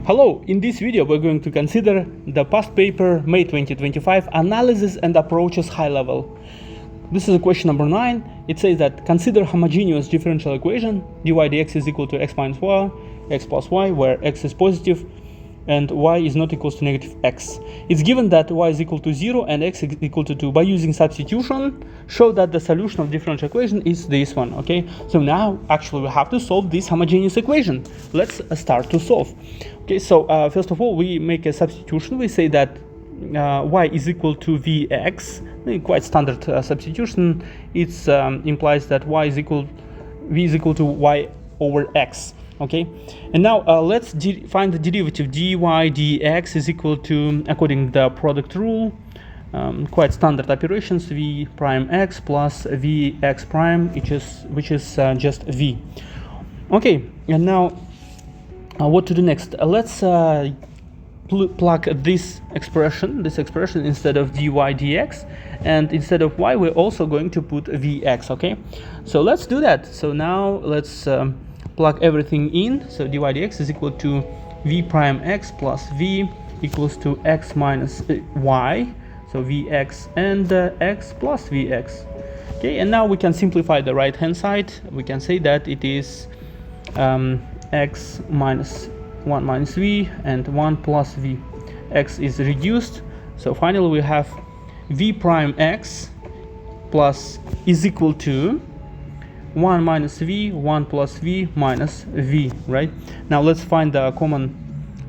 Hello, in this video we're going to consider the past paper May 2025 analysis and approaches high level. This is question number 9. It says that consider homogeneous differential equation dy dx is equal to x minus y, x plus y, where x is positive and y is not equals to negative x. It's given that y is equal to 0 and x is equal to 2. By using substitution, show that the solution of differential equation is this one, okay? So now, actually, we have to solve this homogeneous equation. Let's start to solve. Okay, so first of all, we make a substitution. We say that y is equal to vx, quite standard substitution. It implies that v is equal to y over x. Okay, and now let's find the derivative. Dy dx is equal to, according to the product rule, quite standard operations, v prime x plus vx prime, which is just v. Okay, and now what to do next? Let's plug this expression instead of dy dx, and instead of y we're also going to put vx. Okay, so let's do that. So now let's plug everything in. So dy dx is equal to v prime x plus v equals to x minus y, so vx and x plus vx. Okay, and now we can simplify the right hand side. We can say that it is x minus 1 minus v and 1 plus v. X is reduced, so finally we have v prime x plus is equal to 1 minus v, 1 plus v minus v, right? Now let's find the common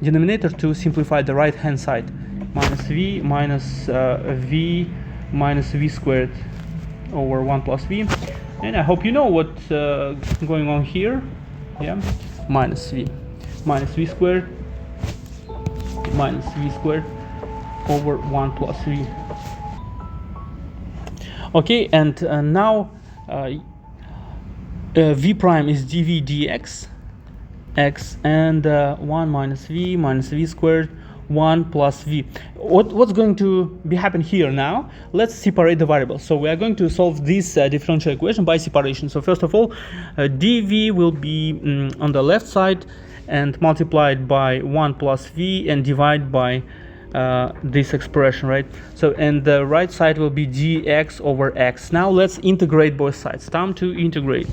denominator to simplify the right hand side. Minus v minus v minus v squared over 1 plus v. And I hope you know what's going on here. Yeah, minus v squared minus v squared over 1 plus v. Okay, and now v prime is dv dx x and 1 minus v squared 1 plus v. What's going to be happen here now? Let's separate the variables. So we are going to solve this differential equation by separation. So first of all, dv will be on the left side and multiplied by 1 plus v and divided by this expression, right? So and the right side will be dx over x. Now let's integrate both sides. Time to integrate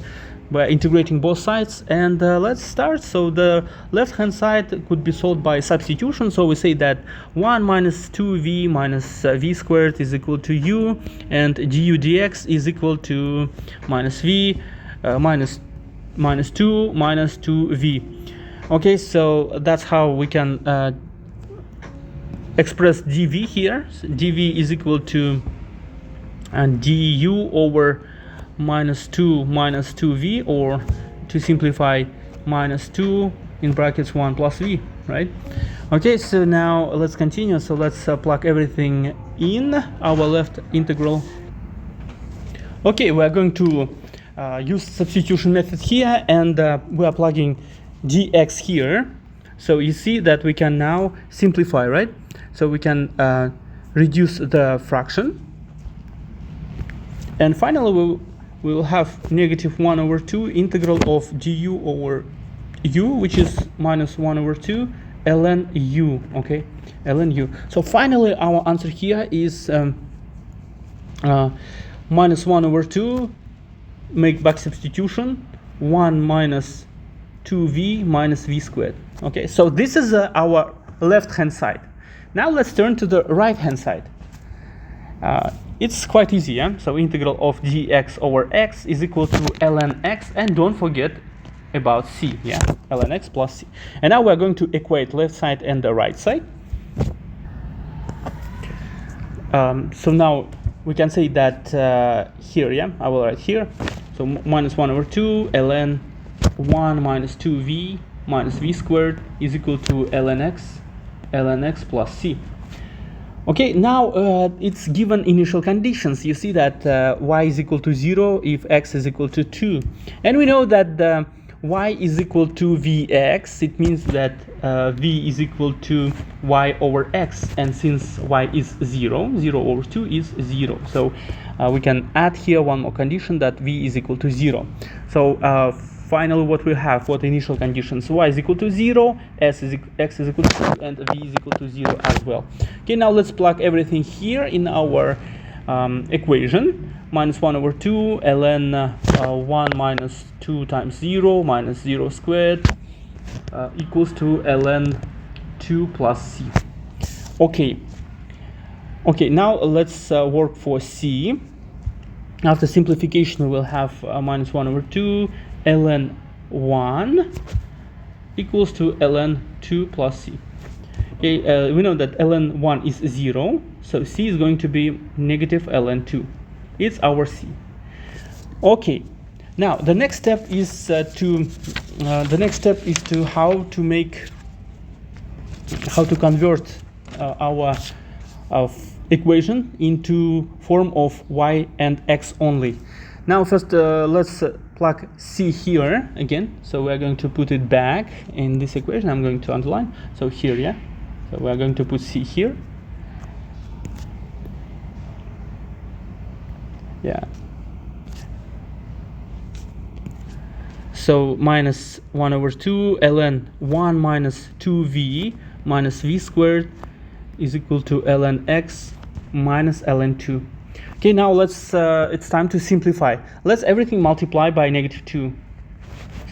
by integrating both sides, and let's start. So the left hand side could be solved by substitution. So we say that 1 minus 2v minus v squared is equal to u, and du dx is equal to minus v minus 2 minus 2v. Okay, so that's how we can express dv here. So dv is equal to du over minus 2v, or to simplify minus 2 in brackets 1 plus v, right? Okay, so now let's continue. So let's plug everything in our left integral. Okay, we are going to use substitution method here, and we are plugging dx here. So you see that we can now simplify, right? So we can reduce the fraction, and finally we will have negative 1 over 2 integral of du over u, which is minus 1 over 2 ln u. Okay, ln u. So finally our answer here is minus 1 over 2, make back substitution, 1 minus 2v minus v squared. Okay, so this is our left hand side. Now let's turn to the right hand side. It's quite easy, yeah? So integral of dx over x is equal to ln x, and don't forget about c, yeah? Ln x plus c. And now we're going to equate left side and the right side. So now we can say that here, yeah? I will write here. So minus 1 over 2 ln 1 minus 2v minus v squared is equal to ln x plus c. Okay, now it's given initial conditions. You see that y is equal to 0 if x is equal to 2. And we know that y is equal to vx. It means that v is equal to y over x. And since y is 0, 0 over 2 is 0. So we can add here one more condition, that v is equal to 0. So finally what we have, what initial conditions: y is equal to 0, x is equal to 2, and v is equal to 0 as well. Okay, now let's plug everything here in our equation. Minus 1 over 2 ln 1 minus 2 times 0 minus 0 squared equals to ln 2 plus c. Okay, now let's work for c. After simplification, we will have minus 1 over 2 ln 1 equals to ln 2 plus c. Okay, we know that ln 1 is 0, so c is going to be negative ln 2. It's our c. Okay, now the next step is how to convert our equation into form of y and x only. Now first let's plug c here again. So we are going to put it back in this equation. I'm going to underline. So here, yeah. So we are going to put c here. Yeah. So minus 1 over 2 ln 1 minus 2v minus v squared is equal to ln x minus ln 2. Okay, now let's it's time to simplify. Let's everything multiply by negative 2.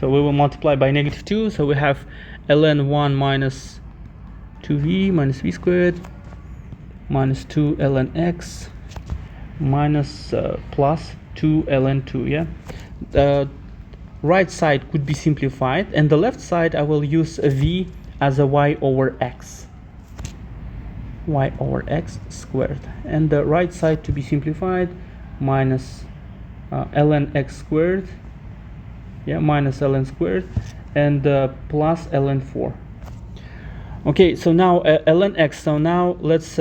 So we will multiply by negative 2. So we have ln 1 minus 2v minus v squared minus 2 ln x minus plus 2 ln 2. Yeah, the right side could be simplified, and the left side I will use a v as a y over x squared, and the right side to be simplified minus ln x squared, yeah, minus ln squared, and plus ln 4. Okay, so now ln x. So now let's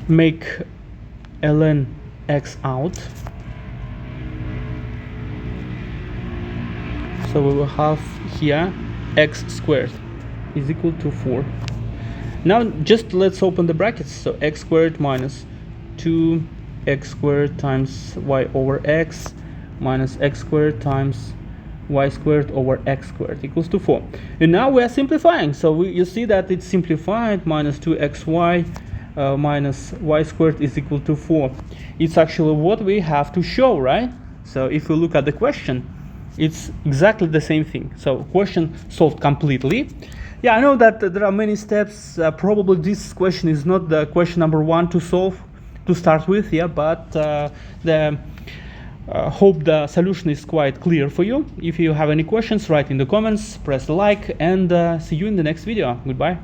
make ln x out. So we will have here x squared is equal to 4. Now just let's open the brackets. So x squared minus 2x squared times y over x minus x squared times y squared over x squared equals to 4. And now we are simplifying. So you see that it's simplified. Minus 2xy minus y squared is equal to 4. It's actually what we have to show, right? So if we look at the question, it's exactly the same thing. So question solved completely. Yeah, I know that there are many steps. Probably this question is not the question number 1 to solve to start with. Yeah, but hope the solution is quite clear for you. If you have any questions, write in the comments, press like, and see you in the next video. Goodbye.